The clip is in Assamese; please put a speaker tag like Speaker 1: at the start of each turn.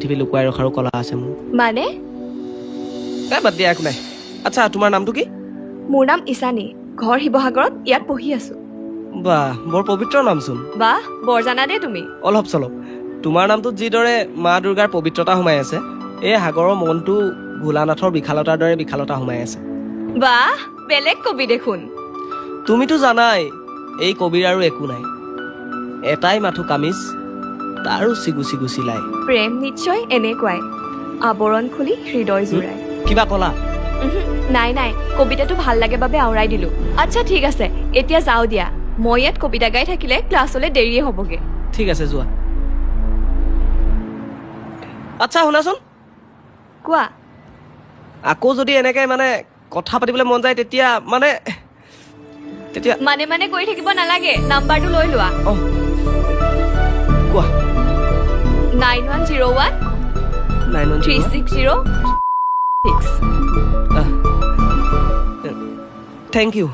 Speaker 1: পৃথিৱী লুকুৱাই ৰখাৰো কলা আছে মোৰ
Speaker 2: মানে
Speaker 1: বাদ দিয়া একো নাই আচ্ছা তোমাৰ নামটো কি
Speaker 2: মোৰ নাম ইছানী ঘৰ শিৱসাগৰত ইয়াত পঢ়ি আছো
Speaker 1: বাহ বৰ পবিত্ৰ নামচোন
Speaker 2: বাহ বৰ জানা দেই তুমি
Speaker 1: অলপ চলপ তোমাৰ নামটোত যিদৰে মা দুৰ্গাৰ পবিত্ৰতা সোমাই আছে এই সাগৰৰ মনটো ভোলানাথৰ বিশালতাৰ দৰে বিশালতা সোমাই আছে
Speaker 2: বাহ বেলেগ কবি দেখোন
Speaker 1: তুমিতো জানাই এই কবিৰ আৰু একো নাই এটাই মাথো কামিজ তাৰো চিগু চিগু চিলাই
Speaker 2: প্ৰেম নিশ্চয় এনেকুৱাই আৱৰণ খুলি হৃদয় জোৰাই
Speaker 1: কিবা কলা
Speaker 2: নাই নাই কবিতাটো ভাল লাগে বাবে আওৰাই দিলো আচ্ছা ঠিক আছে এতিয়া যাওঁ দিয়া মই ইয়াত কবিতা গাই থাকিলে ক্লাছলৈ দেৰিয়ে হ'বগে
Speaker 1: ঠিক আছে যোৱা আচ্ছা শুনাচোন
Speaker 2: কোৱা
Speaker 1: আকৌ যদি এনেকে মানে কথা পাতিবলৈ মন যায় তেতিয়া
Speaker 2: মানে কৰি থাকিব নালাগে নাম্বাৰটো লৈ লোৱা
Speaker 1: কোৱা
Speaker 2: 9101 360 6
Speaker 1: থেংক ইউ